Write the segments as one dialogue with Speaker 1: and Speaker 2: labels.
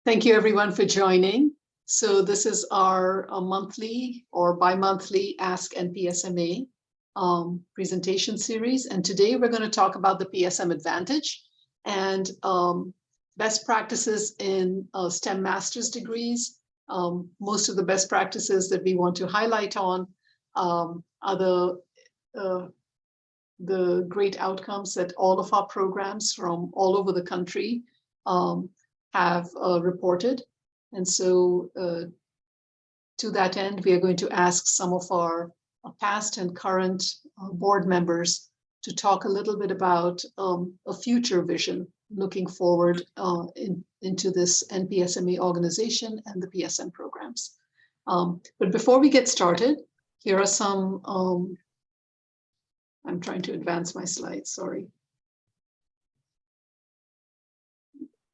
Speaker 1: Thank you everyone for joining. So this is our monthly or bi-monthly Ask NPSMA presentation series. And today we're going to talk about the PSM Advantage and best practices in STEM master's degrees. Most of the best practices that we want to highlight on are the great outcomes that all of our programs from all over the country have reported. And so to that end, we are going to ask some of our past and current board members to talk a little bit about a future vision looking forward into this NPSMA organization and the PSM programs. But before we get started, here are some, I'm trying to advance my slides, sorry.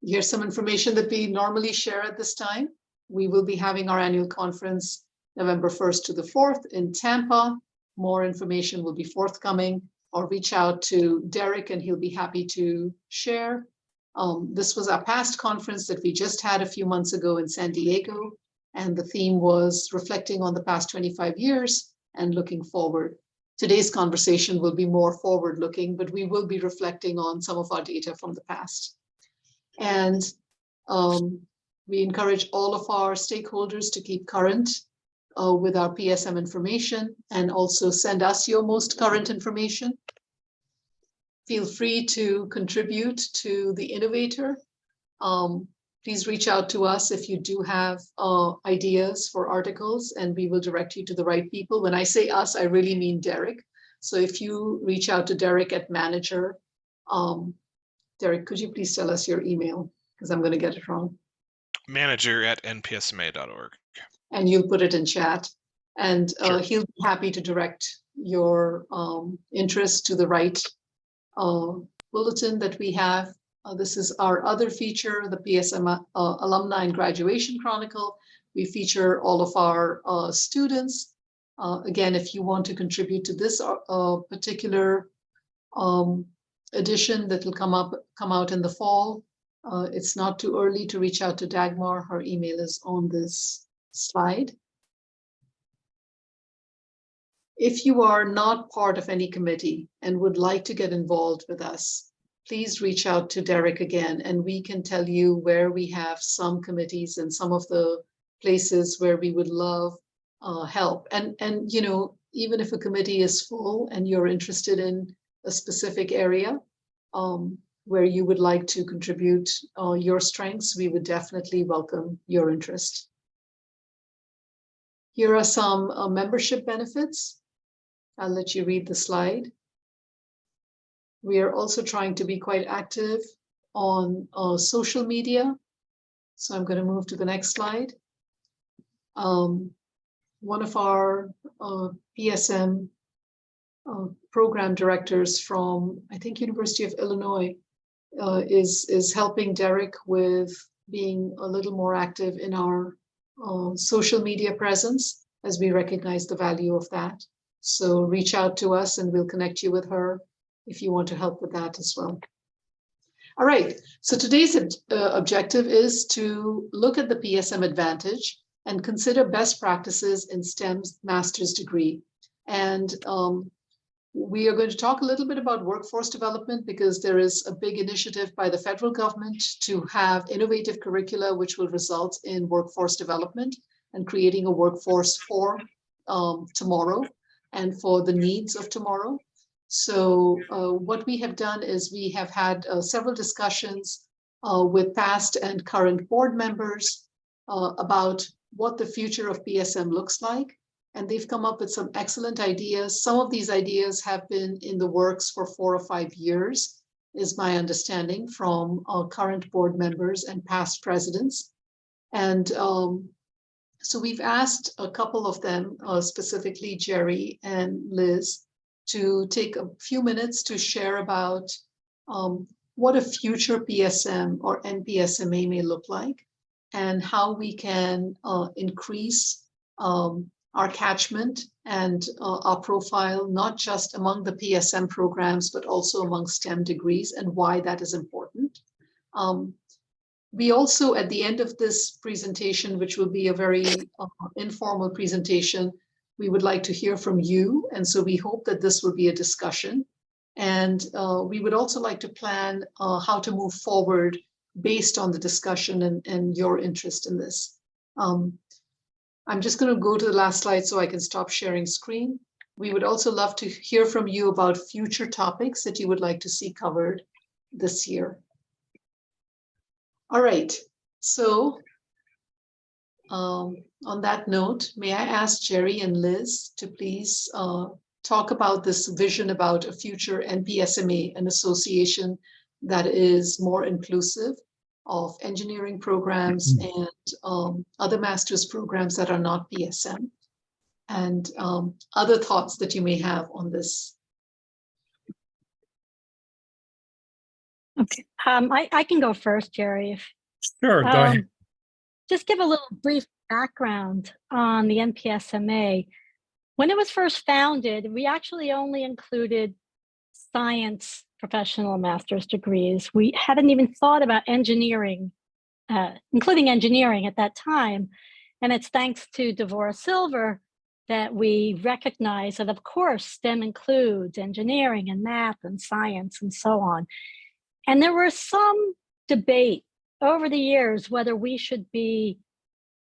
Speaker 1: Here's some information that we normally share at this time. We will be having our annual conference November 1st to the 4th in Tampa. More information will be forthcoming, or reach out to Derek and he'll be happy to share. This was our past conference that we just had a few months ago in San Diego, and the theme was reflecting on the past 25 years and looking forward. Today's conversation will be more forward-looking, but we will be reflecting on some of our data from the past. And we encourage all of our stakeholders to keep current with our PSM information and also send us your most current information. Feel free to contribute to the innovator. Please reach out to us if you do have ideas for articles, and we will direct you to the right people. When I say us, I really mean Derek. So if you reach out to Derek at manager, Derek, could you please tell us your email? Because I'm going to get it wrong.
Speaker 2: manager@npsma.org.
Speaker 1: And you'll put it in chat. And
Speaker 2: Sure.
Speaker 1: He'll be happy to direct your interest to the right bulletin that we have. This is our other feature, the PSM Alumni and Graduation Chronicle. We feature all of our students. Again, if you want to contribute to this particular edition that will come out in the fall. It's not too early to reach out to Dagmar. Her email is on this slide. If you are not part of any committee and would like to get involved with us, please reach out to Derek again, and we can tell you where we have some committees and some of the places where we would love help. And you know, even if a committee is full and you're interested in a specific area where you would like to contribute your strengths, we would definitely welcome your interest. Here are some membership benefits. I'll let you read the slide. We are also trying to be quite active on social media. So I'm going to move to the next slide. One of our PSM program directors from, I think, University of Illinois is helping Derek with being a little more active in our social media presence, as we recognize the value of that. So reach out to us and we'll connect you with her if you want to help with that as well. All right, so today's objective is to look at the PSM Advantage and consider best practices in STEM's master's degree. And we are going to talk a little bit about workforce development, because there is a big initiative by the federal government to have innovative curricula which will result in workforce development and creating a workforce for tomorrow and for the needs of tomorrow. So what we have done is we have had several discussions with past and current board members about what the future of PSM looks like. And they've come up with some excellent ideas. Some of these ideas have been in the works for 4 or 5 years, is my understanding from current board members and past presidents. And so we've asked a couple of them, specifically Jerry and Liz, to take a few minutes to share about what a future PSM or NPSMA may look like, and how we can increase our catchment and our profile, not just among the PSM programs, but also among STEM degrees, and why that is important. We also, at the end of this presentation, which will be a very informal presentation, we would like to hear from you. And so we hope that this will be a discussion. And we would also like to plan how to move forward based on the discussion and your interest in this. I'm just going to go to the last slide so I can stop sharing screen. We would also love to hear from you about future topics that you would like to see covered this year. All right, so on that note, may I ask Jerry and Liz to please talk about this vision about a future NPSMA, an association that is more inclusive of engineering programs and other master's programs that are not PSM, and other thoughts that you may have on this.
Speaker 2: Okay, I can go first, Jerry.
Speaker 3: Sure, go ahead.
Speaker 2: Just give a little brief background on the NPSMA. When it was first founded, we actually only included science professional master's degrees. We hadn't even thought about engineering, including engineering at that time. And it's thanks to Devora Silver that we recognize that, of course, STEM includes engineering and math and science and so on. And there was some debate over the years whether we should be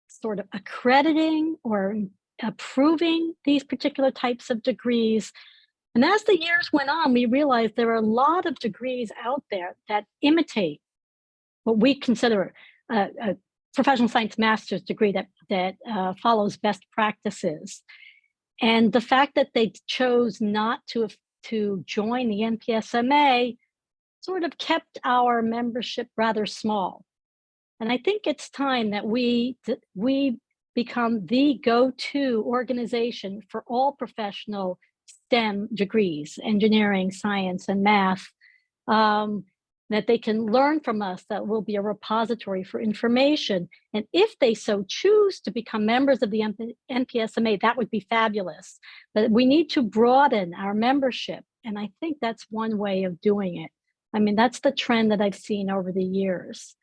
Speaker 2: sort of accrediting or approving these particular types of degrees. And as the years went on, we realized there are a lot of degrees out there that imitate what we consider a professional science master's degree that follows best practices. And the fact that they chose not to join the NPSMA sort of kept our membership rather small. And I think it's time that we become the go-to organization for all professional STEM degrees, engineering, science, and math, that they can learn from us, that will be a repository for information. And if they so choose to become members of the NPSMA, that would be fabulous. But we need to broaden our membership. And I think that's one way of doing it. I mean, that's the trend that I've seen over the years.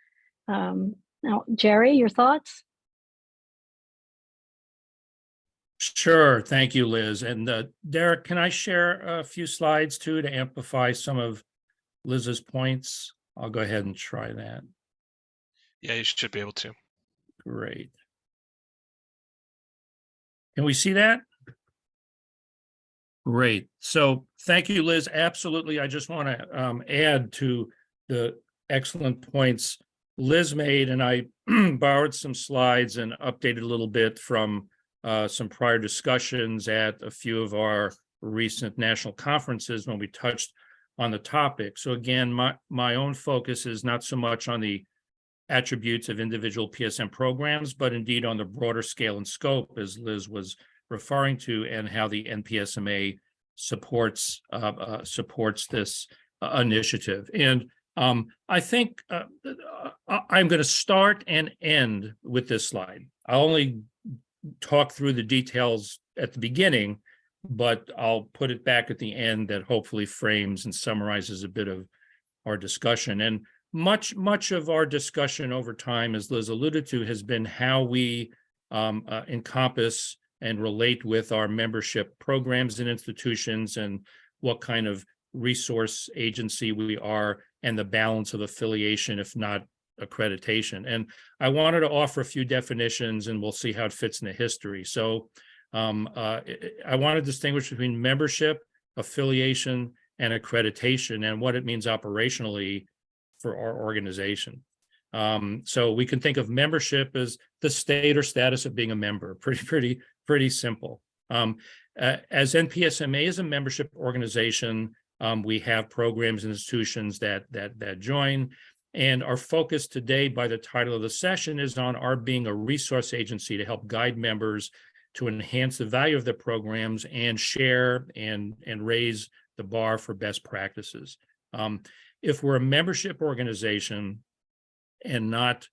Speaker 2: Now, Jerry, your thoughts?
Speaker 3: Sure, thank you, Liz. And Derek, can I share a few slides too to amplify some of Liz's points? I'll go ahead and try that.
Speaker 4: Yeah, you should be able to.
Speaker 3: Great. Can we see that? Great. So thank you, Liz. Absolutely. I just want to add to the excellent points Liz made, and I borrowed some slides and updated a little bit from some prior discussions at a few of our recent national conferences when we touched on the topic. So again, my own focus is not so much on the attributes of individual PSM programs, but indeed on the broader scale and scope, as Liz was referring to, and how the NPSMA supports this initiative. And I think I'm going to start and end with this slide. I'll only talk through the details at the beginning, but I'll put it back at the end that hopefully frames and summarizes a bit of our discussion. And much of our discussion over time, as Liz alluded to, has been how we encompass and relate with our membership programs and institutions, and what kind of resource agency we are, and the balance of affiliation, if not accreditation. And I wanted to offer a few definitions, and we'll see how it fits in the history. So I want to distinguish between membership, affiliation, and accreditation, and what it means operationally for our organization. So we can think of membership as the state or status of being a member. Pretty simple. As NPSMA is a membership organization, we have programs and institutions that join, and our focus today, by the title of the session, is on our being a resource agency to help guide members to enhance the value of their programs and share and raise the bar for best practices. If we're a membership organization and not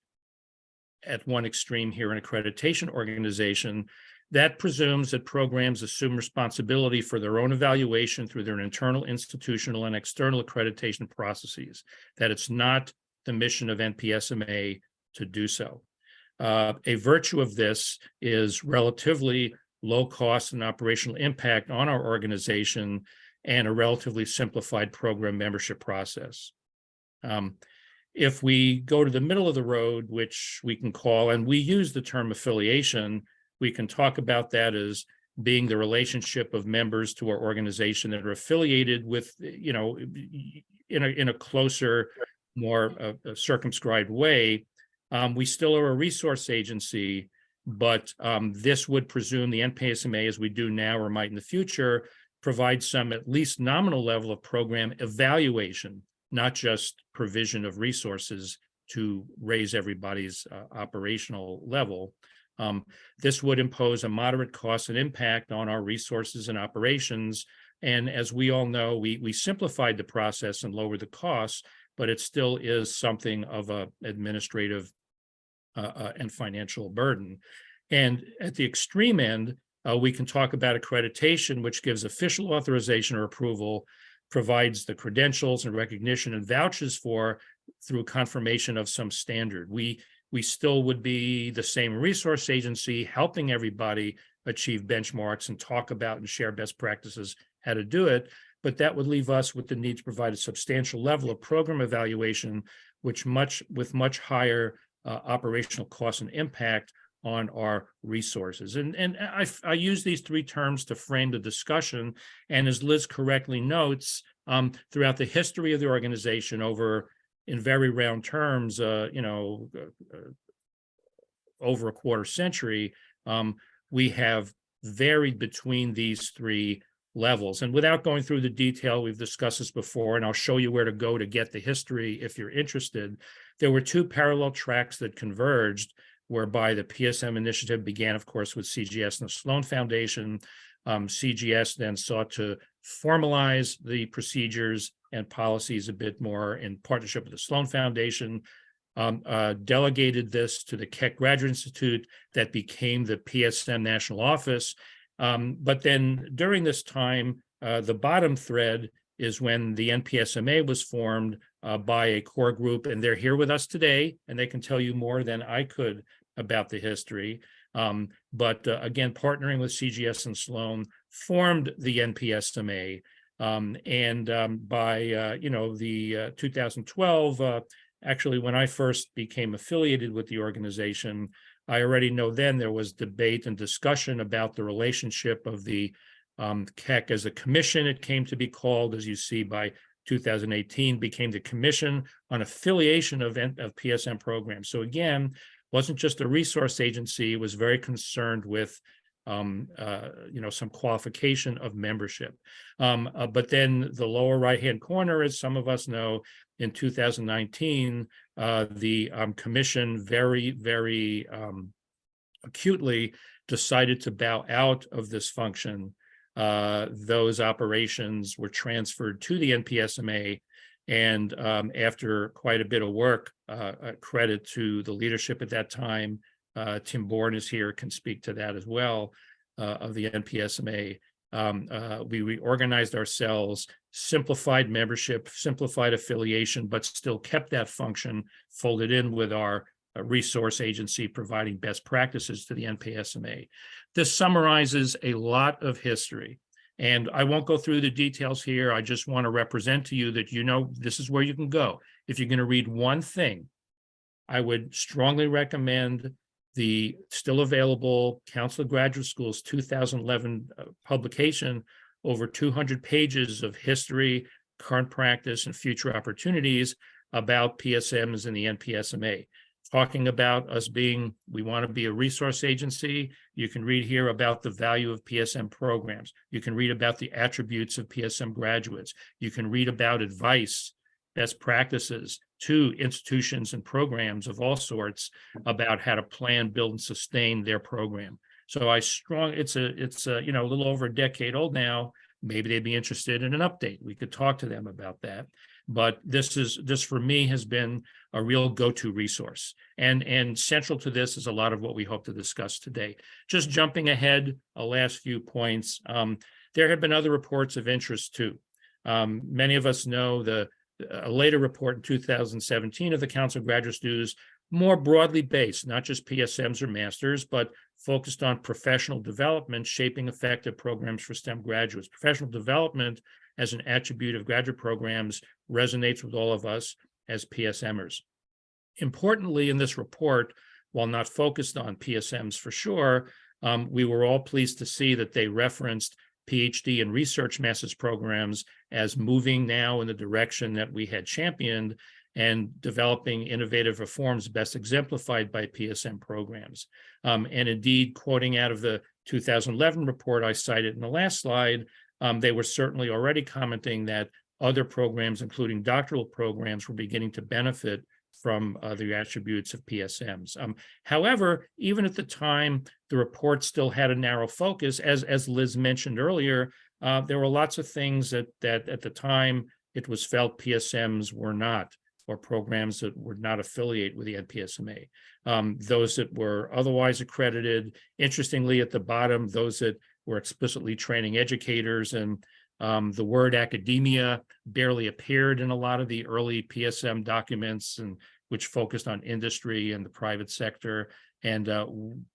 Speaker 3: at one extreme here, an accreditation organization, that presumes that programs assume responsibility for their own evaluation through their internal, institutional, and external accreditation processes, that it's not the mission of NPSMA to do so. A virtue of this is relatively low cost and operational impact on our organization and a relatively simplified program membership process. If we go to the middle of the road, which we can call, and we use the term affiliation, we can talk about that as being the relationship of members to our organization that are affiliated with, you know, in a closer, more circumscribed way. We still are a resource agency, but this would presume the NPSMA, as we do now or might in the future, provide some at least nominal level of program evaluation, not just provision of resources to raise everybody's operational level. This would impose a moderate cost and impact on our resources and operations. And as we all know, we simplified the process and lowered the costs, but it still is something of an administrative and financial burden. And at the extreme end, we can talk about accreditation, which gives official authorization or approval, provides the credentials and recognition and vouches for through confirmation of some standard. We still would be the same resource agency helping everybody achieve benchmarks and talk about and share best practices how to do it, but that would leave us with the need to provide a substantial level of program evaluation, with much higher operational costs and impact on our resources. And I use these three terms to frame the discussion. And as Liz correctly notes, throughout the history of the organization over, in very round terms, over a quarter century, we have varied between these three levels. And without going through the detail, we've discussed this before, and I'll show you where to go to get the history if you're interested. There were two parallel tracks that converged, whereby the PSM initiative began, of course, with CGS and the Sloan Foundation. CGS then sought to formalize the procedures and policies a bit more in partnership with the Sloan Foundation, delegated this to the Keck Graduate Institute that became the PSM National Office. But then during this time, the bottom thread is when the NPSMA was formed by a core group, and they're here with us today, and they can tell you more than I could about the history. But again, partnering with CGS and Sloan formed the NPSMA. By the 2012, actually, when I first became affiliated with the organization, I already know then there was debate and discussion about the relationship of the Keck as a commission. It came to be called, as you see, by 2018, became the Commission on Affiliation of PSM Programs. So again, wasn't just a resource agency, it was very concerned with some qualification of membership. But then the lower right-hand corner, as some of us know, in 2019, the commission very, very acutely decided to bow out of this function. Those operations were transferred to the NPSMA, and after quite a bit of work, credit to the leadership at that time, Tim Bourne is here, can speak to that as well, of the NPSMA. We reorganized ourselves, simplified membership, simplified affiliation, but still kept that function folded in with our resource agency providing best practices to the NPSMA. This summarizes a lot of history, and I won't go through the details here. I just want to represent to you that this is where you can go. If you're going to read one thing, I would strongly recommend the still available Council of Graduate Schools 2011 publication, over 200 pages of history, current practice, and future opportunities about PSMs and the NPSMA. Talking about us we want to be a resource agency. You can read here about the value of PSM programs. You can read about the attributes of PSM graduates. You can read about advice, best practices to institutions and programs of all sorts about how to plan, build, and sustain their program. So it's a little over a decade old now. Maybe they'd be interested in an update. We could talk to them about that. But this for me has been a real go-to resource. And central to this is a lot of what we hope to discuss today. Just jumping ahead, a last few points. There have been other reports of interest too. Many of us know a later report in 2017 of the Council of Graduate Students more broadly based, not just PSMs or masters, but focused on professional development, shaping effective programs for STEM graduates. Professional development as an attribute of graduate programs resonates with all of us as PSMers. Importantly, in this report, while not focused on PSMs for sure, we were all pleased to see that they referenced PhD and research master's programs as moving now in the direction that we had championed and developing innovative reforms best exemplified by PSM programs. And indeed, quoting out of the 2011 report I cited in the last slide, they were certainly already commenting that other programs, including doctoral programs, were beginning to benefit from the attributes of PSMs. However, even at the time, the report still had a narrow focus. As Liz mentioned earlier, there were lots of things that at the time it was felt PSMs were not, or programs that were not affiliated with the NPSMA. Those that were otherwise accredited, interestingly at the bottom, those that were explicitly training educators, and the word academia barely appeared in a lot of the early PSM documents, and which focused on industry and the private sector. And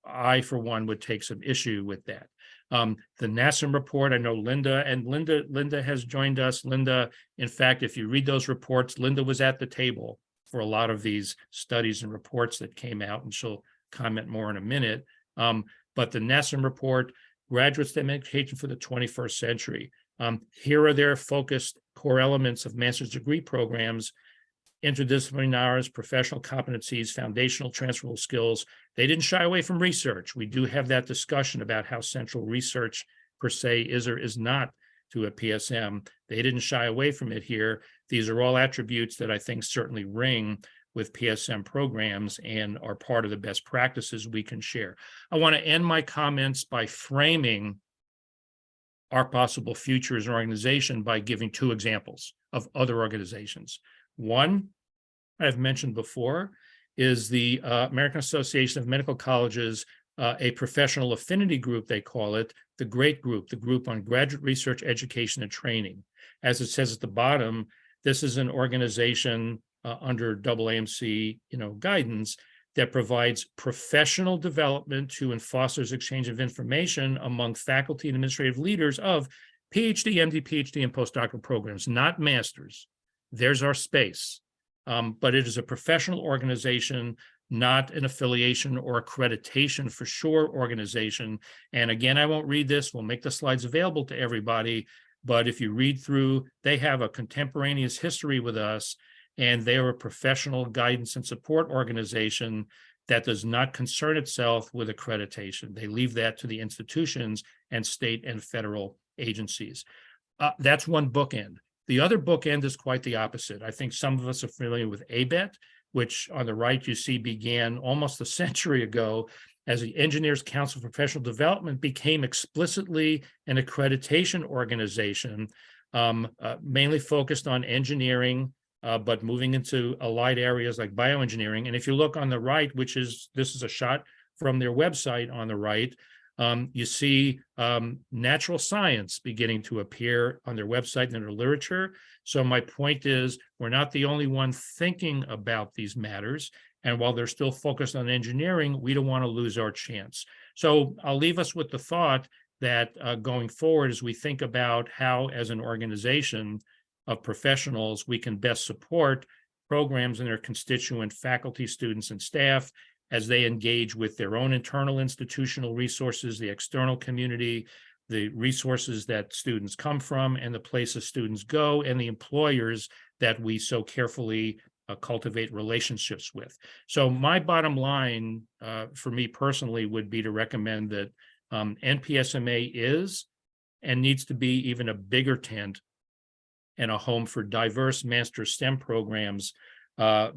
Speaker 3: I, for one, would take some issue with that. The NASM report, I know Linda has joined us. Linda, in fact, if you read those reports, Linda was at the table for a lot of these studies and reports that came out, and she'll comment more in a minute. But the NASM report, Graduate STEM Education for the 21st Century. Here are their focused core elements of master's degree programs: interdisciplinary knowledge, professional competencies, foundational transferable skills. They didn't shy away from research. We do have that discussion about how central research per se is or is not to a PSM. They didn't shy away from it here. These are all attributes that I think certainly ring with PSM programs and are part of the best practices we can share. I want to end my comments by framing our possible future as an organization by giving two examples of other organizations. One, I've mentioned before, is the American Association of Medical Colleges, a professional affinity group, they call it, the GREAT Group, the group on graduate research, education, and training. As it says at the bottom, this is an organization under AAMC, guidance that provides professional development to and fosters exchange of information among faculty and administrative leaders of PhD, MD, PhD, and postdoctoral programs, not masters. There's our space. But it is a professional organization, not an affiliation or accreditation for sure organization. And again, I won't read this. We'll make the slides available to everybody. But if you read through, they have a contemporaneous history with us, and they are a professional guidance and support organization that does not concern itself with accreditation. They leave that to the institutions and state and federal agencies. That's one bookend. The other bookend is quite the opposite. I think some of us are familiar with ABET, which on the right you see began almost a century ago as the Engineers Council for Professional Development became explicitly an accreditation organization, mainly focused on engineering, but moving into allied areas like bioengineering. And if you look on the right, this is a shot from their website on the right, you see natural science beginning to appear on their website and in their literature. So my point is, we're not the only one thinking about these matters. And while they're still focused on engineering, we don't want to lose our chance. So I'll leave us with the thought that going forward, as we think about how, as an organization of professionals, we can best support programs and their constituent faculty, students, and staff as they engage with their own internal institutional resources, the external community, the resources that students come from, and the places students go, and the employers that we so carefully cultivate relationships with. So my bottom line for me personally would be to recommend that NPSMA is and needs to be even a bigger tent and a home for diverse master STEM programs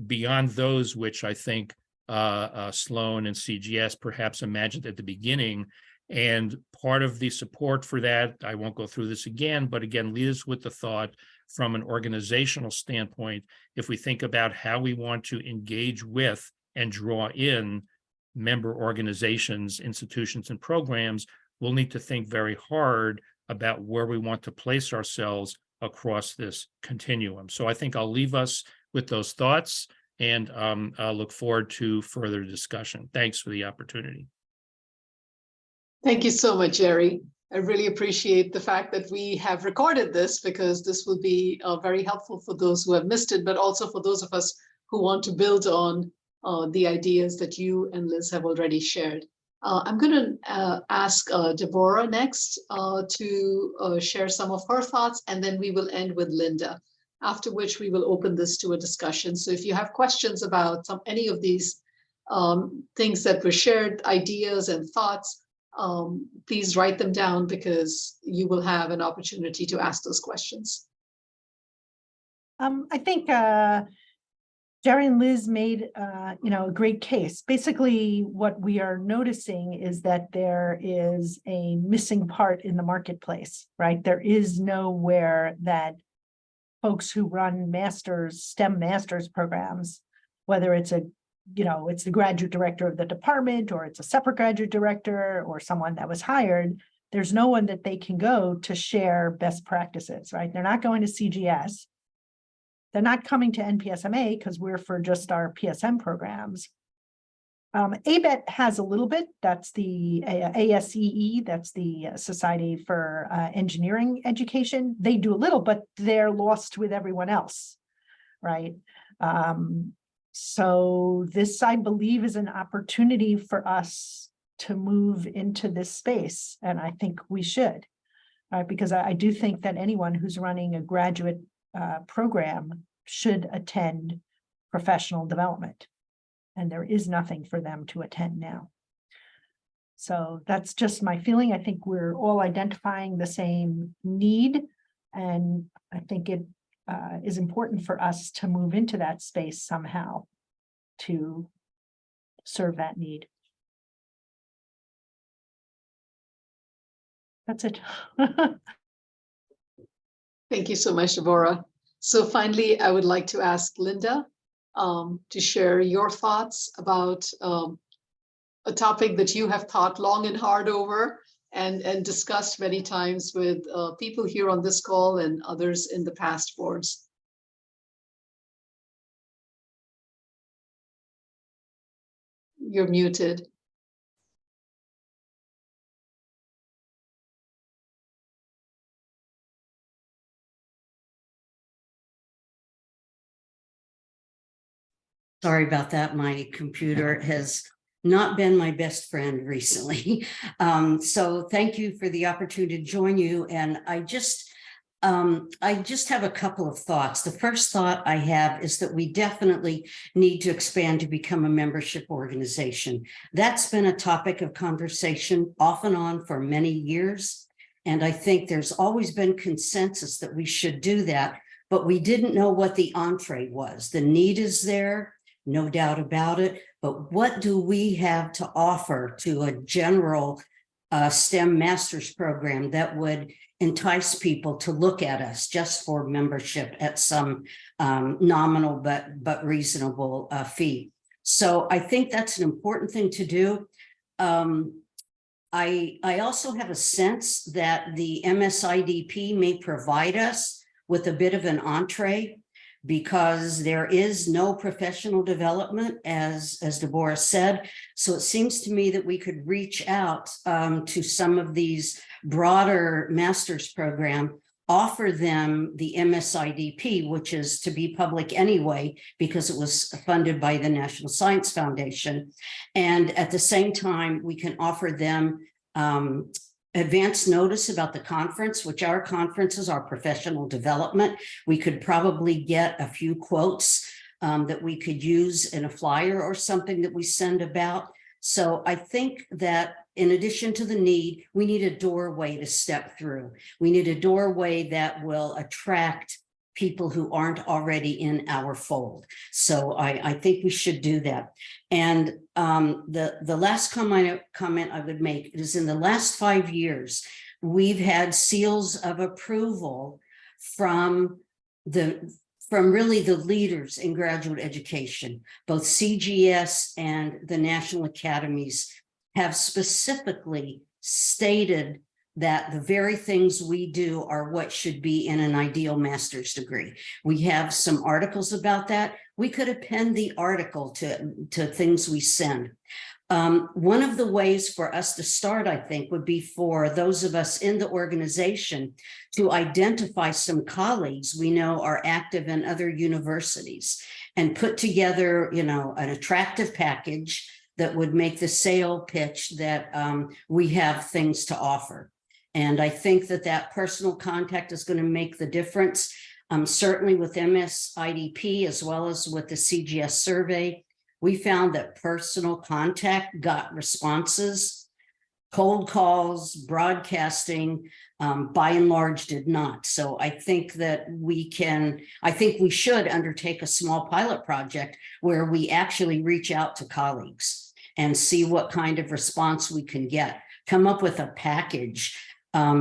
Speaker 3: beyond those which I think Sloan and CGS perhaps imagined at the beginning. And part of the support for that, I won't go through this again, but again, leaves with the thought from an organizational standpoint, if we think about how we want to engage with and draw in member organizations, institutions, and programs, we'll need to think very hard about where we want to place ourselves across this continuum. So I think I'll leave us with those thoughts. and I'll look forward to further discussion. Thanks for the opportunity.
Speaker 1: Thank you so much, Jerry. I really appreciate the fact that we have recorded this, because this will be very helpful for those who have missed it, but also for those of us who want to build on the ideas that you and Liz have already shared. I'm going to ask Deborah next to share some of her thoughts, and then we will end with Linda, after which we will open this to a discussion. So if you have questions about any of these things that were shared, ideas and thoughts, please write them down, because you will have an opportunity to ask those questions.
Speaker 5: I think Jerry and Liz made a great case. Basically, what we are noticing is that there is a missing part in the marketplace, right? There is nowhere that folks who run STEM masters programs, whether it's it's the graduate director of the department, or it's a separate graduate director, or someone that was hired, there's no one that they can go to share best practices, right? They're not going to CGS. They're not coming to NPSMA because we're for just our PSM programs. ABET has a little bit. That's the ASEE, that's the Society for Engineering Education. They do a little, but they're lost with everyone else, right? So this, I believe, is an opportunity for us to move into this space, and I think we should, right? Because I do think that anyone who's running a graduate program should attend professional development, and there is nothing for them to attend now. So that's just my feeling. I think we're all identifying the same need, and I think it is important for us to move into that space somehow to serve that need. That's it.
Speaker 1: Thank you so much, Deborah. So finally, I would like to ask Linda to share your thoughts about a topic that you have thought long and hard over and discussed many times with people here on this call and others in the past boards. You're muted.
Speaker 6: Sorry about that. My computer has not been my best friend recently. So thank you for the opportunity to join you. And I just have a couple of thoughts. The first thought I have is that we definitely need to expand to become a membership organization. That's been a topic of conversation off and on for many years. And I think there's always been consensus that we should do that, but we didn't know what the entree was. The need is there, no doubt about it, but what do we have to offer to a general STEM master's program that would entice people to look at us just for membership at some nominal but reasonable fee? So I think that's an important thing to do. I also have a sense that the MSIDP may provide us with a bit of an entree, because there is no professional development, as Deborah said. So it seems to me that we could reach out to some of these broader master's program, offer them the MSIDP, which is to be public anyway, because it was funded by the National Science Foundation. And at the same time, we can offer them advance notice about the conference, which our conferences are professional development. We could probably get a few quotes that we could use in a flyer or something that we send about. So I think that in addition to the need, we need a doorway to step through. We need a doorway that will attract people who aren't already in our fold. So I think we should do that. And the last comment I would make is, in the last 5 years, we've had seals of approval from really the leaders in graduate education. Both CGS and the National Academies have specifically stated that the very things we do are what should be in an ideal master's degree. We have some articles about that. We could append the article to things we send. One of the ways for us to start, I think, would be for those of us in the organization to identify some colleagues we know are active in other universities and put together, you know, an attractive package that would make the sale pitch that we have things to offer. And I think that that personal contact is going to make the difference. Certainly with MS IDP, as well as with the CGS survey, we found that personal contact got responses. Cold calls, broadcasting, by and large did not. So I think that we should undertake a small pilot project where we actually reach out to colleagues and see what kind of response we can get, come up with a package.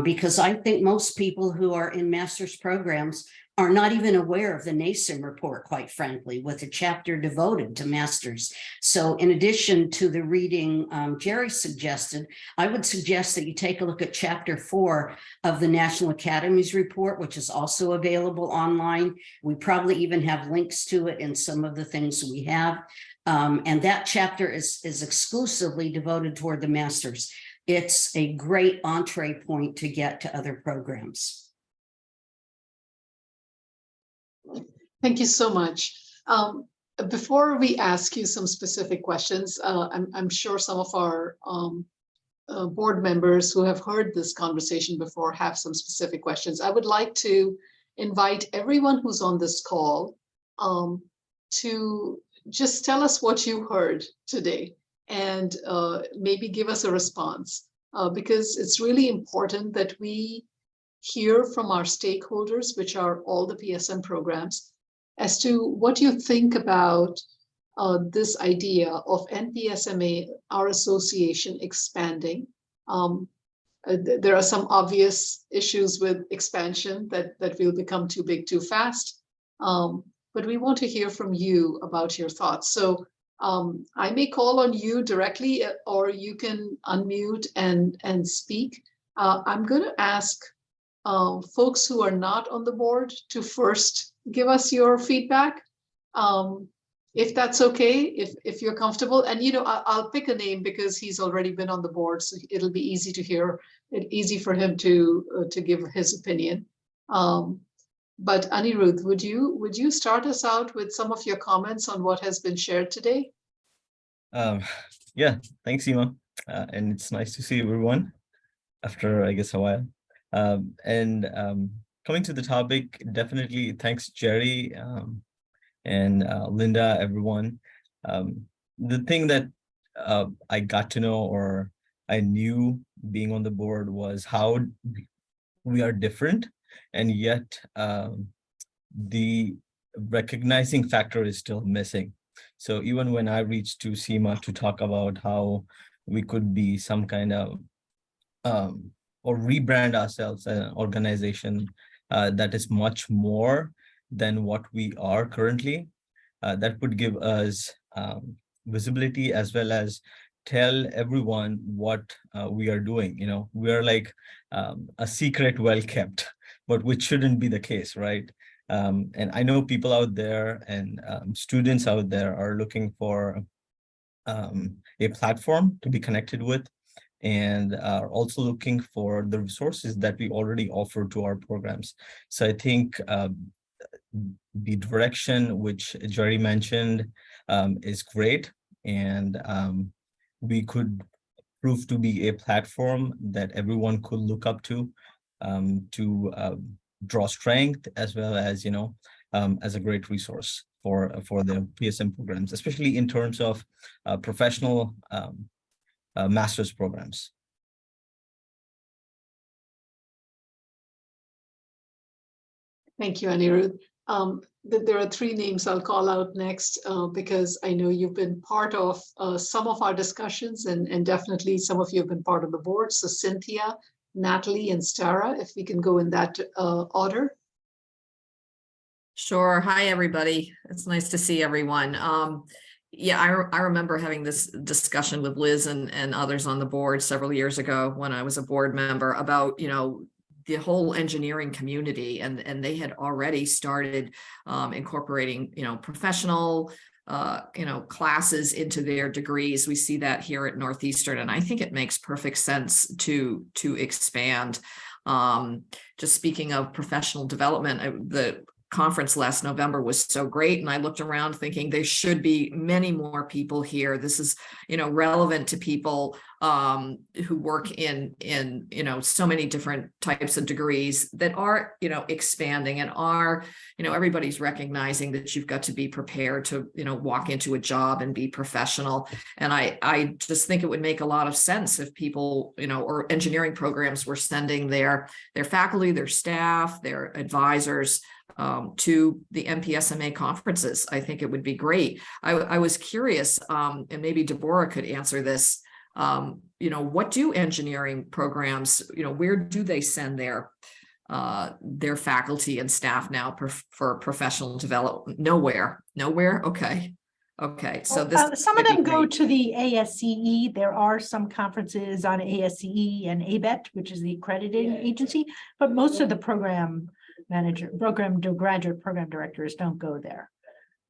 Speaker 6: Because I think most people who are in master's programs are not even aware of the NASEM report, quite frankly, with a chapter devoted to masters. So in addition to the reading Jerry suggested, I would suggest that you take a look at chapter 4 of the National Academies report, which is also available online. We probably even have links to it in some of the things we have. And that chapter is exclusively devoted toward the masters. It's a great entree point to get to other programs.
Speaker 1: Thank you so much. Before we ask you some specific questions, I'm sure some of our board members who have heard this conversation before have some specific questions. I would like to invite everyone who's on this call to just tell us what you heard today and maybe give us a response, because it's really important that we hear from our stakeholders, which are all the PSM programs, as to what you think about this idea of NPSMA, our association, expanding. There are some obvious issues with expansion that will become too big too fast, but we want to hear from you about your thoughts. So I may call on you directly, or you can unmute and speak. I'm going to ask folks who are not on the board to first give us your feedback, if that's okay, if you're comfortable. And you know, I'll pick a name because he's already been on the board, so it'll be easy to hear it, easy for him to give his opinion. But Anirudh, would you start us out with some of your comments on what has been shared today?
Speaker 7: Yeah, thanks, Seema. And it's nice to see everyone after, I guess, a while. Coming to the topic, definitely thanks, Jerry and Linda, everyone. The thing that I got to know, or I knew being on the board, was how we are different, and yet the recognizing factor is still missing. So even when I reached to SEMA to talk about how we could be some kind of or rebrand ourselves as an organization that is much more than what we are currently, that would give us visibility, as well as tell everyone what we are doing. You know, we are like a secret well kept, but which shouldn't be the case, right? And I know people out there and students out there are looking for a platform to be connected with, and are also looking for the resources that we already offer to our programs. So I think the direction which Jerry mentioned is great, and we could prove to be a platform that everyone could look up to draw strength, as well as, you know, as a great resource for the PSM programs, especially in terms of professional master's programs.
Speaker 1: Thank you, Anirudh. There are three names I'll call out next because I know you've been part of some of our discussions, and definitely some of you have been part of the board. So Cynthia, Natalie, and Stara, if we can go in that order.
Speaker 8: Sure. Hi, everybody. It's nice to see everyone. Yeah, I remember having this discussion with Liz and others on the board several years ago when I was a board member about, the whole engineering community, and they had already started incorporating, professional classes into their degrees. We see that here at Northeastern, and I think it makes perfect sense to expand. Just speaking of professional development, the conference last November was so great, and I looked around thinking there should be many more people here. This is relevant to people who work in so many different types of degrees that are expanding, and are everybody's recognizing that you've got to be prepared to walk into a job and be professional. And I just think it would make a lot of sense if people or engineering programs were sending their faculty, their staff, their advisors to the NPSMA conferences. I think it would be great. I was curious, and maybe Deborah could answer this. What do engineering programs, where do they send their faculty and staff now for professional development? Nowhere. Okay. So this
Speaker 5: some of them go to the ASCE. There are some conferences on ASCE and ABET, which is the accrediting agency, but most of the graduate program directors don't go there.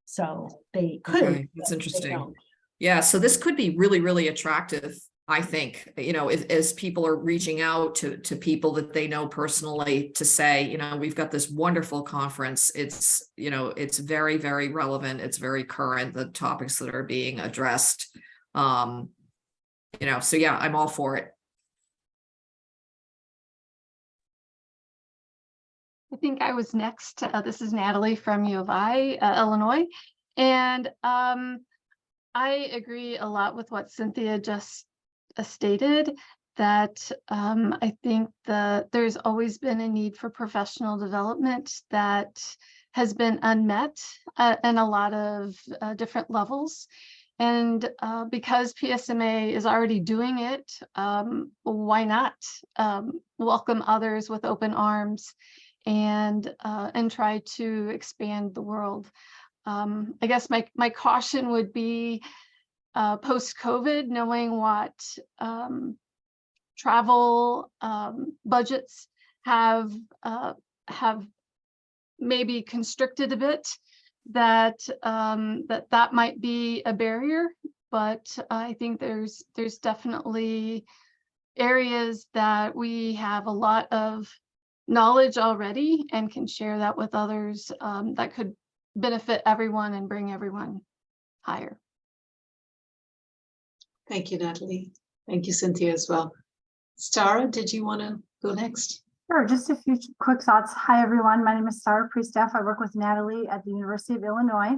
Speaker 5: So they could.
Speaker 8: Okay, that's interesting. Yeah, so this could be really, really attractive, I think, as people are reaching out to people that they know personally to say, we've got this wonderful conference. It's, it's very, very relevant. It's very current, the topics that are being addressed. So yeah, I'm all for it.
Speaker 9: I think I was next. This is Natalie from U of I, Illinois. And I agree a lot with what Cynthia just stated, that I think there's always been a need for professional development that has been unmet in a lot of different levels. And because PSMA is already doing it, why not welcome others with open arms and try to expand the world. I guess my caution would be post-COVID, knowing what travel budgets have maybe constricted a bit, that might be a barrier. But I think there's definitely areas that we have a lot of knowledge already and can share that with others, that could benefit everyone and bring everyone higher.
Speaker 1: Thank you, Natalie. Thank you, Cynthia, as well. Stara, did you want to go next?
Speaker 10: Sure, just a few quick thoughts. Hi, everyone. My name is Stara Priestaff. I work with Natalie at the University of Illinois,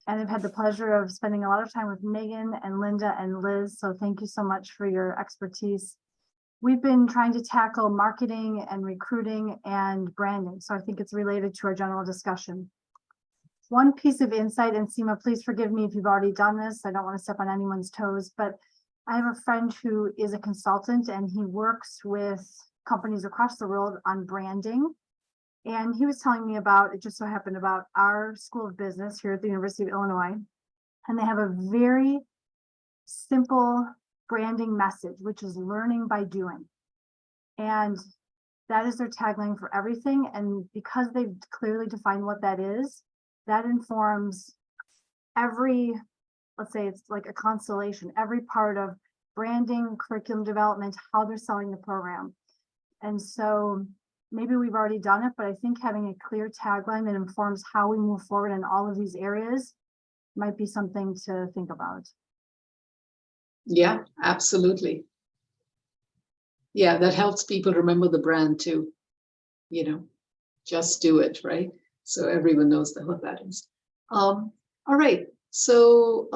Speaker 10: and I've had the pleasure of spending a lot of time with Megan and Linda and Liz. So thank you so much for your expertise. We've been trying to tackle marketing and recruiting and branding. So I think it's related to our general discussion. One piece of insight, and Seema, please forgive me if you've already done this. I don't want to step on anyone's toes, but I have a friend who is a consultant and he works with companies across the world on branding. And he was telling me about, it just so happened, about our School of Business here at the University of Illinois. And they have a very simple branding message, which is learning by doing. And that is their tagline for everything. And because they've clearly defined what that is, that informs every, let's say it's like a constellation, every part of branding, curriculum development, how they're selling the program. And so maybe we've already done it, but I think having a clear tagline that informs how we move forward in all of these areas might be something to think about.
Speaker 1: Yeah, absolutely. Yeah, that helps people remember the brand too. Just do it, right? So everyone knows what that is. All right. So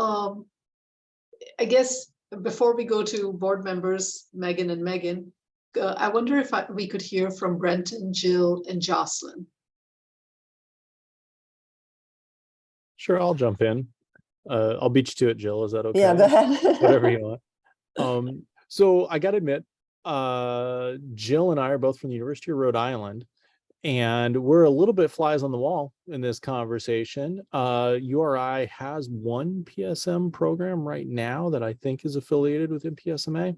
Speaker 1: I guess before we go to board members, Megan and Megan, I wonder if we could hear from Brenton, Jill, and Jocelyn.
Speaker 11: Sure, I'll jump in. I'll beat you to it, Jill. Is that okay?
Speaker 12: Yeah, go ahead.
Speaker 11: Whatever you want. So I got to admit, Jill and I are both from the University of Rhode Island, And we're a little bit flies on the wall in this conversation. URI has one PSM program right now that I think is affiliated with NPSMA.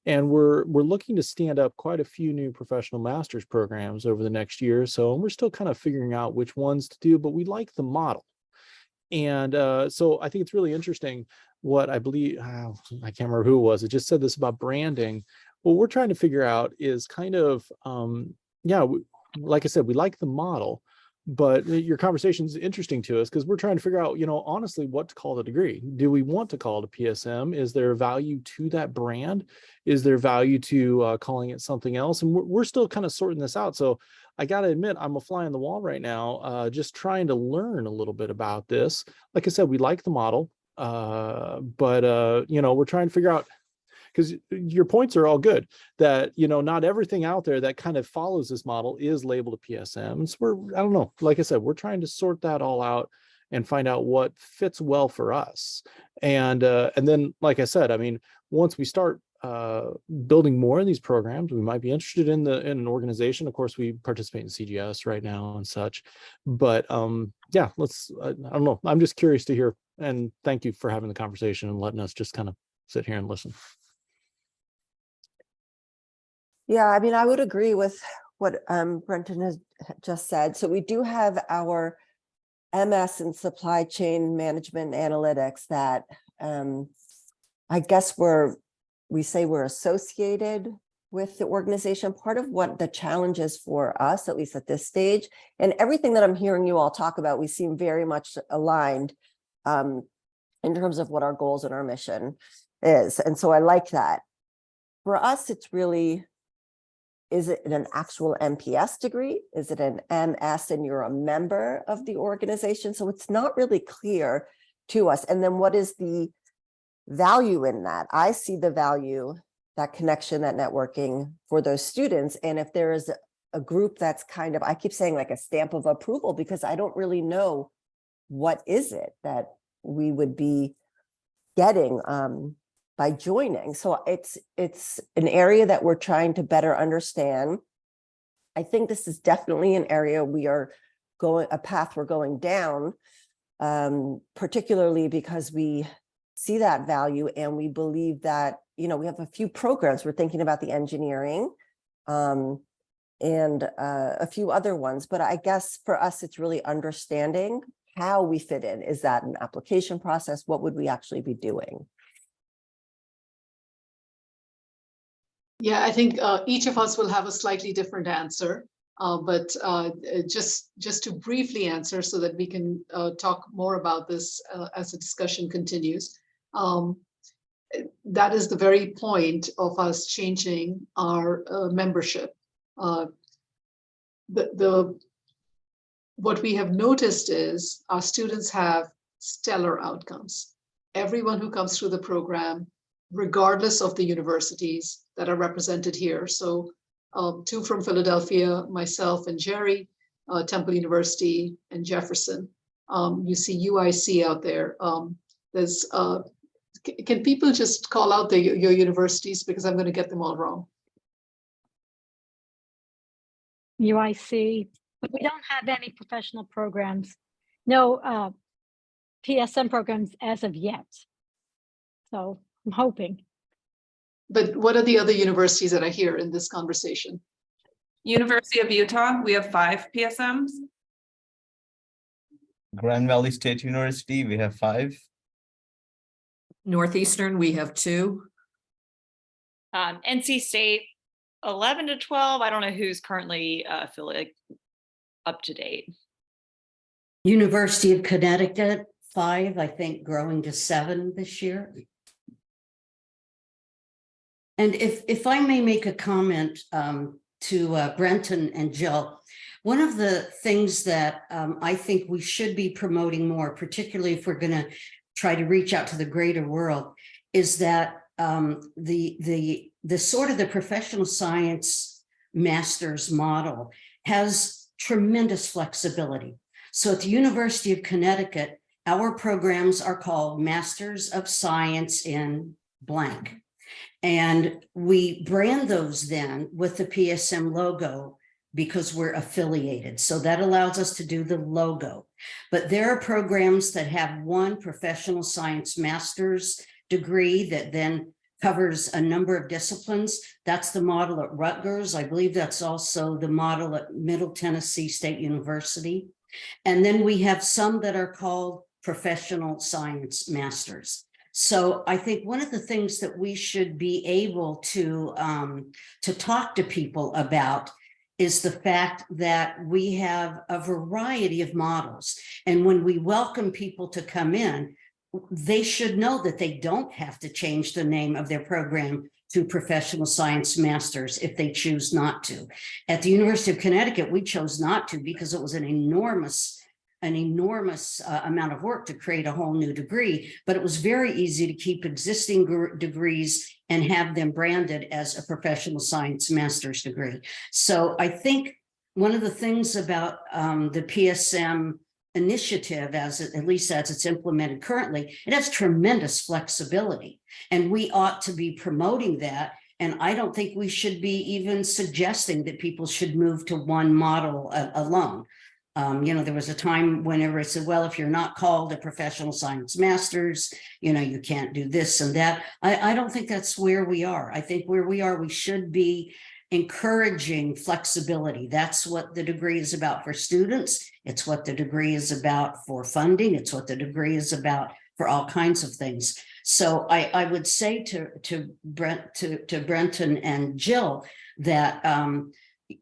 Speaker 11: And we're looking to stand up quite a few new professional master's programs over the next year or so. And we're still kind of figuring out which ones to do, but we like the model. And so I think it's really interesting what I believe, I can't remember who it was, it just said this about branding. What we're trying to figure out is kind of, like I said, we like the model, but your conversation is interesting to us because we're trying to figure out, honestly, what to call the degree. Do we want to call it a PSM? Is there value to that brand? Is there value to calling it something else? And we're still kind of sorting this out. So I got to admit, I'm a fly on the wall right now, just trying to learn a little bit about this. Like I said, we like the model, but we're trying to figure out, because your points are all good, that, not everything out there that kind of follows this model is labeled a PSM. So I don't know, like I said, we're trying to sort that all out and find out what fits well for us. And then, like I said, I mean, once we start building more of these programs, we might be interested in an organization. Of course, we participate in CGS right now and such, but I don't know. I'm just curious to hear, and thank you for having the conversation and letting us just kind of sit here and listen.
Speaker 12: Yeah, I mean, I would agree with what Brenton has just said. So we do have our MS in supply chain management analytics that I guess we say we're associated with the organization. Part of what the challenge is for us, at least at this stage, and everything that I'm hearing you all talk about, we seem very much aligned in terms of what our goals and our mission is. And so I like that. For us, it's really, is it an actual MPS degree? Is it an MS and you're a member of the organization? So it's not really clear to us. And then what is the value in that? I see the value, that connection, that networking for those students. And if there is a group that's kind of, I keep saying like a stamp of approval, because I don't really know what is it that we would be getting by joining. So it's an area that we're trying to better understand. I think this is definitely an area a path we're going down, particularly because we see that value and we believe that, we have a few programs. We're thinking about the engineering and a few other ones, but I guess for us, it's really understanding how we fit in. Is that an application process? What would we actually be doing?
Speaker 1: Yeah, I think each of us will have a slightly different answer, but just to briefly answer so that we can talk more about this as the discussion continues. That is the very point of us changing our membership. What we have noticed is our students have stellar outcomes. Everyone who comes through the program, regardless of the universities that are represented here. So 2 from Philadelphia, myself and Jerry, Temple University and Jefferson. You see UIC out there. Can people just call out your universities, because I'm going to get them all wrong?
Speaker 2: UIC, but we don't have any professional programs. No PSM programs as of yet. So I'm hoping.
Speaker 1: But what are the other universities that are here in this conversation?
Speaker 13: University of Utah, we have 5 PSMs.
Speaker 7: Grand Valley State University, we have 5.
Speaker 8: Northeastern, we have 2.
Speaker 13: NC State, 11 to 12. I don't know who's currently affiliated up to date.
Speaker 6: University of Connecticut, 5, I think, growing to 7 this year. And if I may make a comment to Brenton and Jill, one of the things that I think we should be promoting more, particularly if we're going to try to reach out to the greater world, is that the sort of the professional science master's model has tremendous flexibility. So at the University of Connecticut, our programs are called Masters of Science in blank. And we brand those then with the PSM logo because we're affiliated. So that allows us to do the logo. But there are programs that have one professional science master's degree that then covers a number of disciplines. That's the model at Rutgers. I believe that's also the model at Middle Tennessee State University. And then we have some that are called professional science masters. So I think one of the things that we should be able to talk to people about is the fact that we have a variety of models. And when we welcome people to come in, they should know that they don't have to change the name of their program to professional science masters if they choose not to. At the University of Connecticut, we chose not to because it was an enormous amount of work to create a whole new degree, but it was very easy to keep existing degrees and have them branded as a professional science master's degree. So I think one of the things about the PSM initiative, at least as it's implemented currently, it has tremendous flexibility, and we ought to be promoting that. And I don't think we should be even suggesting that people should move to one model alone. There was a time whenever it said, well, if you're not called a professional science master's, you can't do this and that. I don't think that's where we are. I think where we are, we should be encouraging flexibility. That's what the degree is about for students. It's what the degree is about for funding. It's what the degree is about for all kinds of things. So I would say to Brenton and Jill that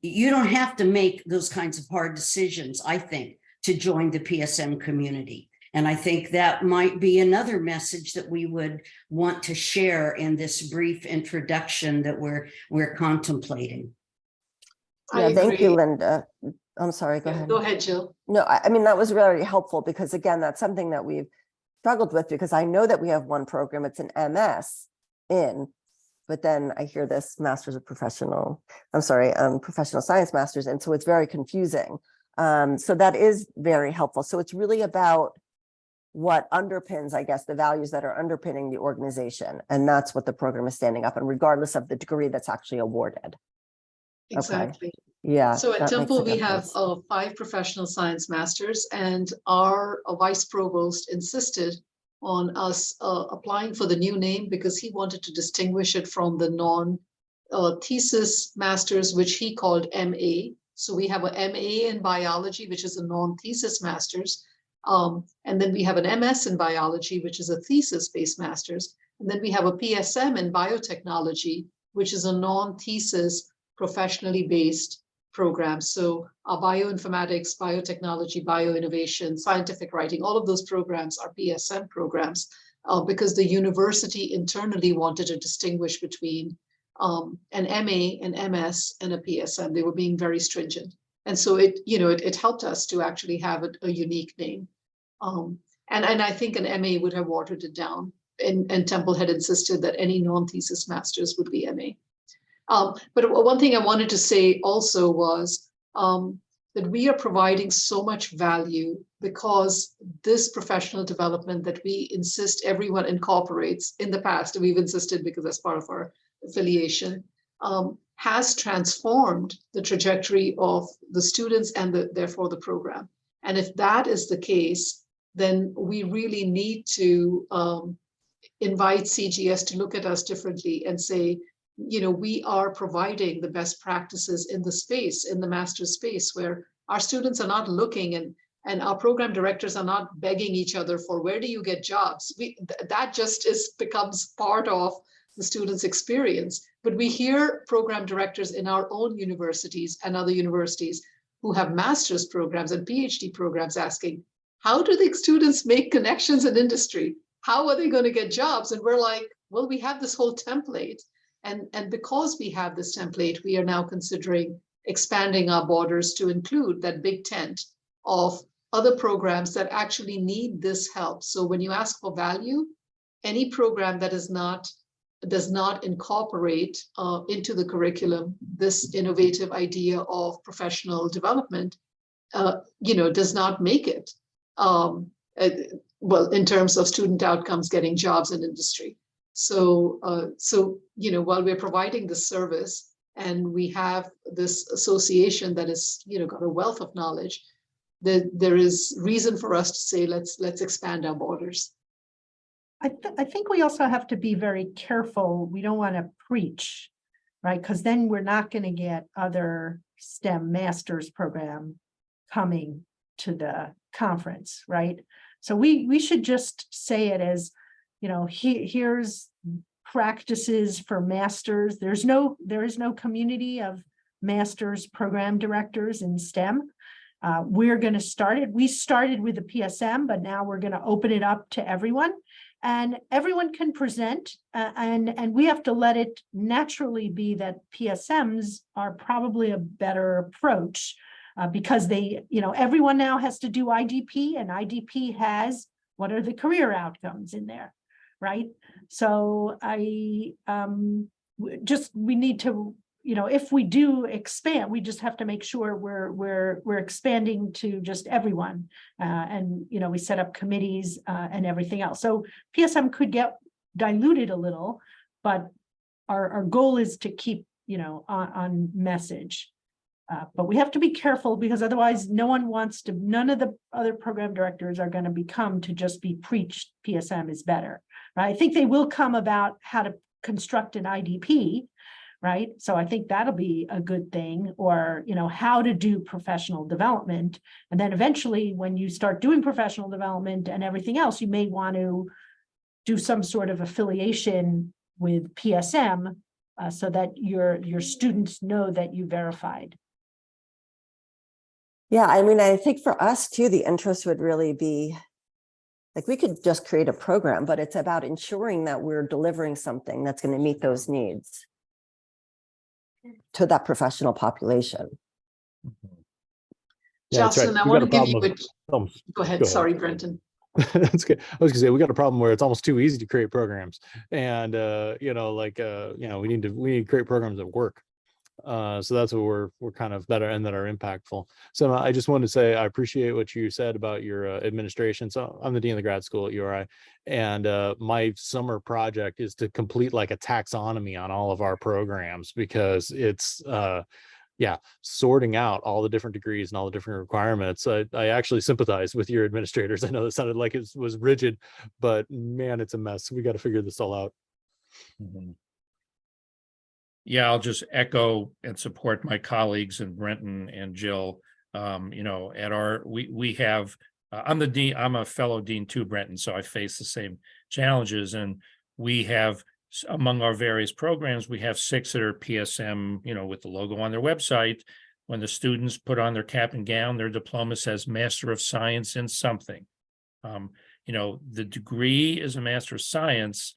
Speaker 6: you don't have to make those kinds of hard decisions, I think, to join the PSM community. And I think that might be another message that we would want to share in this brief introduction that we're contemplating.
Speaker 12: Yeah, thank you, Linda. I'm sorry, go ahead.
Speaker 1: Go ahead, Jill.
Speaker 12: No, I mean, that was really helpful because, again, that's something that we've struggled with, because I know that we have one program, it's an MS but then I hear this professional science masters. And so it's very confusing. So that is very helpful. So it's really about what underpins, I guess, the values that are underpinning the organization. And that's what the program is standing up, and regardless of the degree that's actually awarded.
Speaker 1: Exactly.
Speaker 12: Okay. Yeah.
Speaker 1: So at Temple, we have
Speaker 12: difference.
Speaker 1: 5 professional science masters, and our vice provost insisted on us applying for the new name because he wanted to distinguish it from the non-thesis masters, which he called MA. So we have a MA in biology, which is a non-thesis masters. And then we have an MS in biology, which is a thesis-based masters. And then we have a PSM in biotechnology, which is a non-thesis professionally based program. So bioinformatics, biotechnology, bioinnovation, scientific writing, all of those programs are PSM programs because the university internally wanted to distinguish between an MA, an MS, and a PSM. They were being very stringent. And so it helped us to actually have a unique name. And I think an MA would have watered it down, and Temple had insisted that any non-thesis masters would be MA. But one thing I wanted to say also was that we are providing so much value because this professional development that we insist everyone incorporates in the past, and we've insisted because that's part of our affiliation, has transformed the trajectory of the students and therefore the program. And if that is the case, then we really need to invite CGS to look at us differently and say, we are providing the best practices in the space, in the master's space, where our students are not looking and our program directors are not begging each other for where do you get jobs. That just becomes part of the students' experience. But we hear program directors in our own universities and other universities who have master's programs and PhD programs asking, how do the students make connections in industry? How are they going to get jobs? And we're like, well, we have this whole template. And because we have this template, we are now considering expanding our borders to include that big tent of other programs that actually need this help. So when you ask for value, any program that does not incorporate into the curriculum this innovative idea of professional development, does not make it. Well, in terms of student outcomes, getting jobs in industry. So while we're providing the service, and we have this association that is, got a wealth of knowledge, there is reason for us to say, let's expand our borders.
Speaker 5: I think we also have to be very careful. We don't want to preach, right? Because then we're not going to get other STEM master's program coming to the conference, right? So we should just say it as, here's practices for masters. There is no community of master's program directors in STEM. We're going to start it. We started with the PSM, but now we're going to open it up to everyone. And everyone can present, and we have to let it naturally be that PSMs are probably a better approach because everyone now has to do IDP, and IDP has what are the career outcomes in there, right? So we need to, if we do expand, we just have to make sure we're expanding to just everyone. And we set up committees and everything else. So PSM could get diluted a little, but our goal is to keep, on message. But we have to be careful because otherwise none of the other program directors are going to become to just be preached PSM is better, right? I think they will come about how to construct an IDP, right? So I think that'll be a good thing, or, how to do professional development. And then eventually when you start doing professional development and everything else, you may want to do some sort of affiliation with PSM so that your students know that you verified.
Speaker 12: Yeah, I mean, I think for us too, the interest would really be, like, we could just create a program, but it's about ensuring that we're delivering something that's going to meet those needs to that professional population.
Speaker 11: Yeah, that's right.
Speaker 1: Jocelyn, I
Speaker 11: We
Speaker 1: want
Speaker 11: got
Speaker 1: to
Speaker 11: a
Speaker 1: give you
Speaker 11: problem
Speaker 1: go ahead. Sorry, Brenton.
Speaker 11: That's good. I was gonna say we got a problem where it's almost too easy to create programs, and we need to create programs that work. So that's what we're kind of better and that are impactful. So I just wanted to say I appreciate what you said about your administration. So I'm the dean of the grad school at URI, and my summer project is to complete like a taxonomy on all of our programs, because it's sorting out all the different degrees and all the different requirements. I actually sympathize with your administrators. I know that sounded like it was rigid, but man, it's a mess. We got to figure this all out.
Speaker 3: Yeah, I'll just echo and support my colleagues and Brenton and Jill. We have, I'm the dean, I'm a fellow dean too, Brenton, so I face the same challenges. And we have, among our various programs, we have 6 that are PSM, with the logo on their website. When the students put on their cap and gown, their diploma says Master of Science in something. The degree is a Master of Science.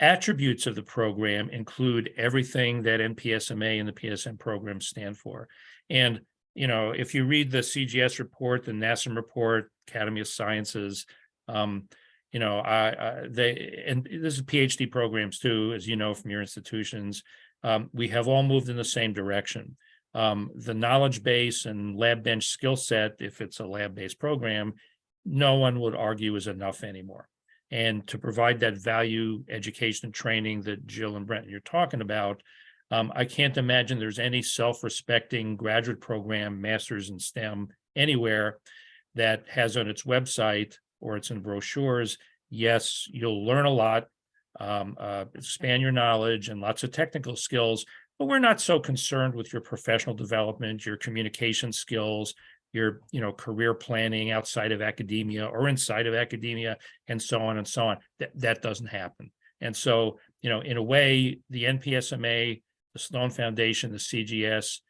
Speaker 3: Attributes of the program include everything that NPSMA and the PSM programs stand for. And, if you read the CGS report, the NASM report, Academy of Sciences, and this is PhD programs too, as you know from your institutions, we have all moved in the same direction. The knowledge base and lab bench skill set, if it's a lab-based program, no one would argue is enough anymore. And to provide that value education and training that Jill and Brenton you're talking about, I can't imagine there's any self-respecting graduate program, master's in STEM anywhere that has on its website or it's in brochures, yes, you'll learn a lot, expand your knowledge and lots of technical skills, but we're not so concerned with your professional development, your communication skills, your career planning outside of academia or inside of academia, and so on and so on. That doesn't happen. And so, in a way, the NPSMA, the Sloan Foundation, the CGS,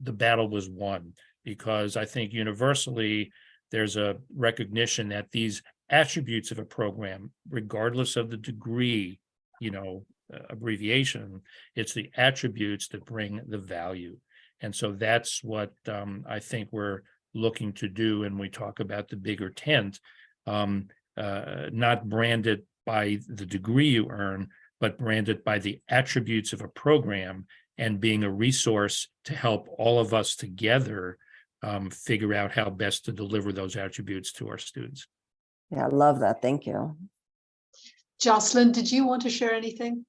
Speaker 3: the battle was won, because I think universally there's a recognition that these attributes of a program, regardless of the degree, abbreviation, it's the attributes that bring the value. And so that's what I think we're looking to do. And we talk about the bigger tent, not branded by the degree you earn, but branded by the attributes of a program, and being a resource to help all of us together figure out how best to deliver those attributes to our students.
Speaker 12: Yeah, I love that. Thank you.
Speaker 1: Jocelyn, did you want to share anything?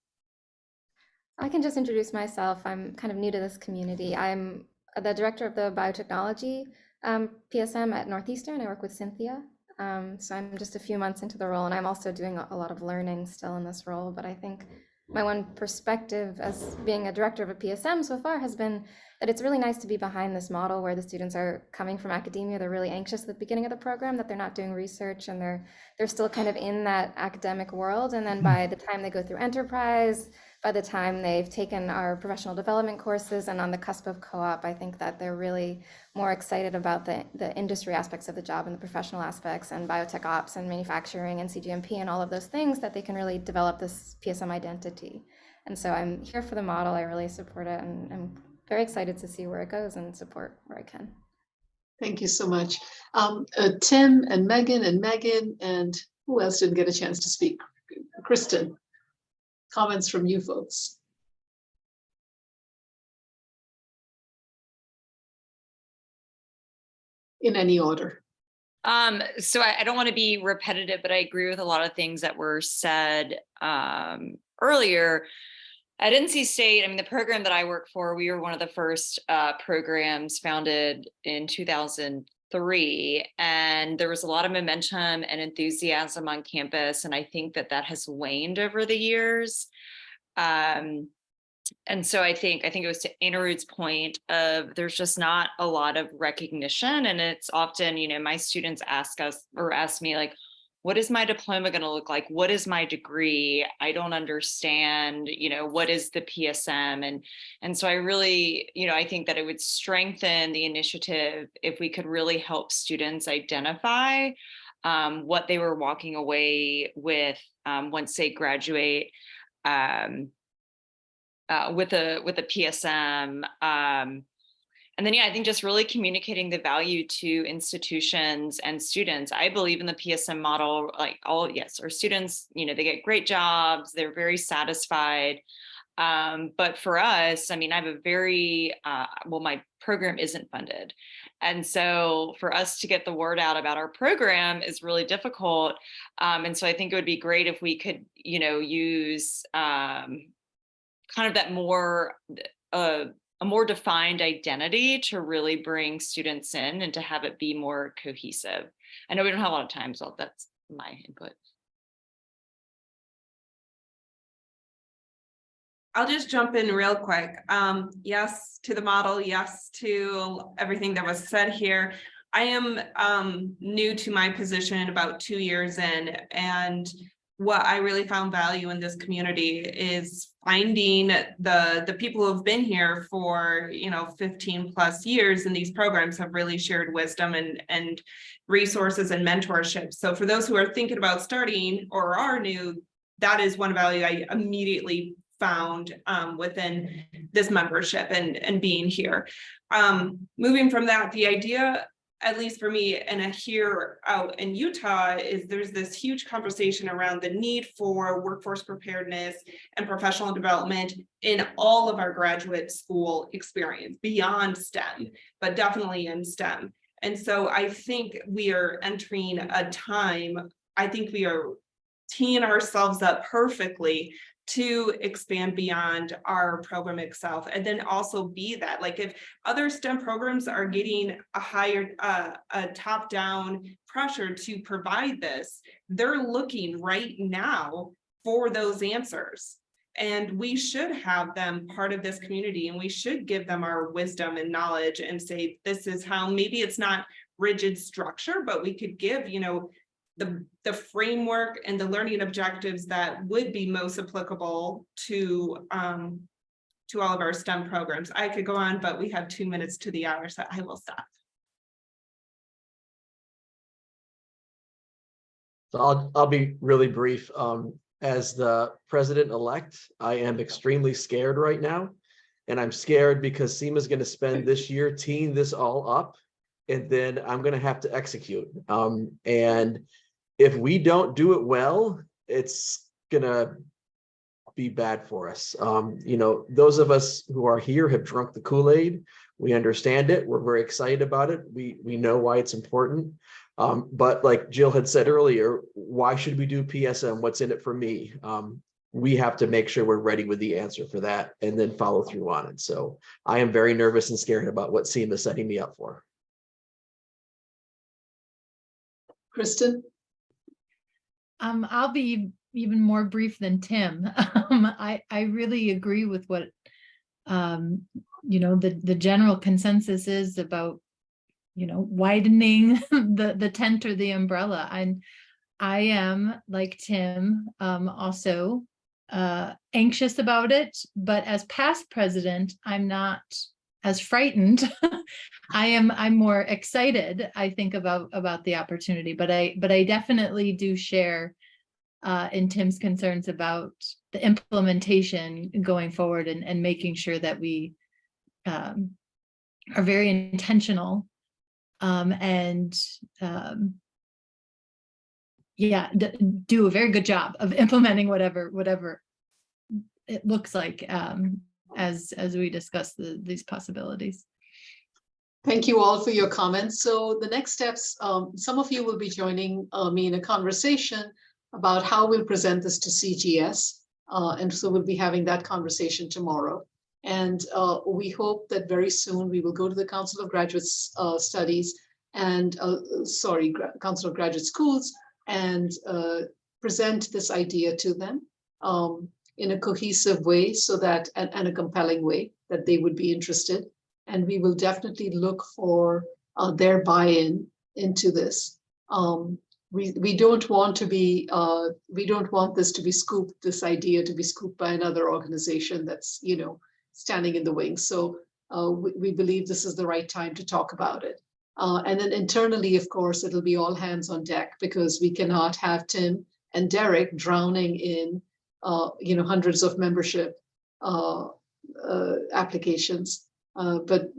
Speaker 14: I can just introduce myself. I'm kind of new to this community. I'm the director of the biotechnology PSM at Northeastern. I work with Cynthia. So I'm just a few months into the role, and I'm also doing a lot of learning still in this role. But I think my one perspective as being a director of a PSM so far has been that it's really nice to be behind this model where the students are coming from academia. They're really anxious at the beginning of the program that they're not doing research, and they're still kind of in that academic world. And then by the time they go through enterprise, by the time they've taken our professional development courses and on the cusp of co-op, I think that they're really more excited about the industry aspects of the job and the professional aspects and biotech ops and manufacturing and CGMP and all of those things, that they can really develop this PSM identity. And so I'm here for the model. I really support it, and I'm very excited to see where it goes and support where I can.
Speaker 1: Thank you so much. Tim and Megan, and who else didn't get a chance to speak? Kristen, comments from you folks. In any order.
Speaker 13: So I don't want to be repetitive, but I agree with a lot of things that were said earlier. At NC State, I mean, the program that I work for, we were one of the first programs founded in 2003, and there was a lot of momentum and enthusiasm on campus, and I think that has waned over the years. And so I think it was to Anirudh's point of there's just not a lot of recognition, and it's often, you know, my students ask me like, what is my diploma going to look like? What is my degree? I don't understand, you know, what is the PSM? And so I really, you know, I think that it would strengthen the initiative if we could really help students identify what they were walking away with once they graduate with a PSM. And then, yeah, I think just really communicating the value to institutions and students. I believe in the PSM model, like our students, you know, they get great jobs, they're very satisfied. But for us, I mean, I have a very, my program isn't funded. And so for us to get the word out about our program is really difficult. And so I think it would be great if we could, you know, use kind of that more, a more defined identity to really bring students in and to have it be more cohesive. I know we don't have a lot of time, so that's my input.
Speaker 15: I'll just jump in real quick. Yes to the model, yes to everything that was said here. I am new to my position, about 2 years in, and what I really found value in this community is finding the people who have been here for, you know, 15 plus years, and these programs have really shared wisdom and resources and mentorship. So for those who are thinking about starting or are new, that is one value I immediately found within this membership and being here. Moving from that, the idea, at least for me, and here out in Utah, is there's this huge conversation around the need for workforce preparedness and professional development in all of our graduate school experience, beyond STEM, but definitely in STEM. And so I think we are entering a time, I think we are teeing ourselves up perfectly to expand beyond our program itself, and then also be that, like, if other STEM programs are getting a higher a top-down pressure to provide this, they're looking right now for those answers, and we should have them part of this community, and we should give them our wisdom and knowledge and say, this is how, maybe it's not rigid structure, but we could give, you know, the framework and the learning objectives that would be most applicable to all of our STEM programs. I could go on, but we have 2 minutes to the hour, so I will stop.
Speaker 16: So I'll be really brief. As the president-elect, I am extremely scared right now. And I'm scared because SEMA is going to spend this year teeing this all up, and then I'm going to have to execute. And if we don't do it well, it's gonna be bad for us. You know, those of us who are here have drunk the Kool-Aid. We understand it. We're very excited about it. We know why it's important. But like Jill had said earlier, why should we do PSM? What's in it for me? we have to make sure we're ready with the answer for that and then follow through on it. So I am very nervous and scared about what SEMA is setting me up for.
Speaker 1: Kristen?
Speaker 17: I'll be even more brief than Tim. I really agree with what the general consensus is about, widening the tent or the umbrella. And I am, like Tim, also anxious about it, but as past president, I'm not as frightened. I'm more excited, I think, about the opportunity, but I definitely do share in Tim's concerns about the implementation going forward and making sure that we are very intentional and do a very good job of implementing whatever it looks like as we discuss these possibilities.
Speaker 1: Thank you all for your comments. So the next steps, some of you will be joining me in a conversation about how we'll present this to CGS. And so we'll be having that conversation tomorrow. And we hope that very soon we will go to the Council of Graduate Studies and, Council of Graduate Schools and present this idea to them in a cohesive way so that, and a compelling way that they would be interested. And we will definitely look for their buy-in into this. We don't want to be, we don't want this to be scooped, this idea to be scooped by another organization that's, standing in the wings. So we believe this is the right time to talk about it. And then internally, of course, it'll be all hands on deck because we cannot have Tim and Derek drowning in, hundreds of membership applications. But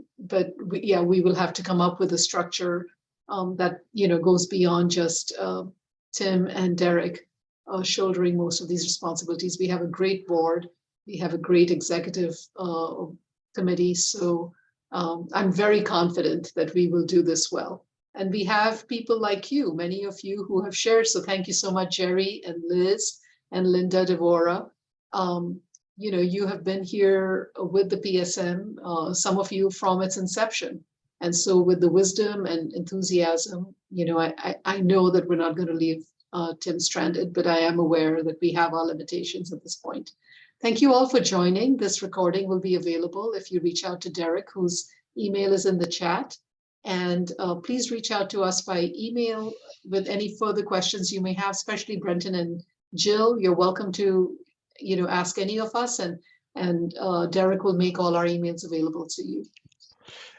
Speaker 1: we will have to come up with a structure that goes beyond just Tim and Derek shouldering most of these responsibilities. We have a great board, we have a great executive committee, so I'm very confident that we will do this well. And we have people like you, many of you who have shared. So thank you so much, Jerry and Liz and Linda Devora. You have been here with the PSM, some of you from its inception. And so with the wisdom and enthusiasm, I know that we're not going to leave Tim stranded, but I am aware that we have our limitations at this point. Thank you all for joining. This recording will be available if you reach out to Derek, whose email is in the chat. And please reach out to us by email with any further questions you may have, especially Brenton and Jill. You're welcome to ask any of us, and Derek will make all our emails available to you.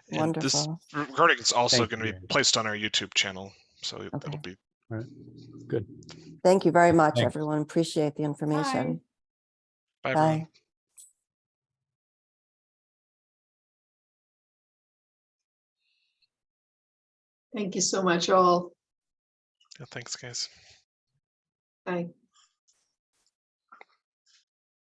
Speaker 4: And
Speaker 12: Wonderful.
Speaker 4: this recording is also
Speaker 11: Thank
Speaker 4: going to
Speaker 11: you.
Speaker 4: be placed on our YouTube channel, so it'll be
Speaker 11: All right. Good.
Speaker 12: Thank you very much,
Speaker 11: Thanks.
Speaker 12: everyone. Appreciate the information.
Speaker 4: Bye, everyone.
Speaker 12: Bye.
Speaker 1: Thank you so much, all.
Speaker 4: Yeah, thanks, guys.
Speaker 1: Bye.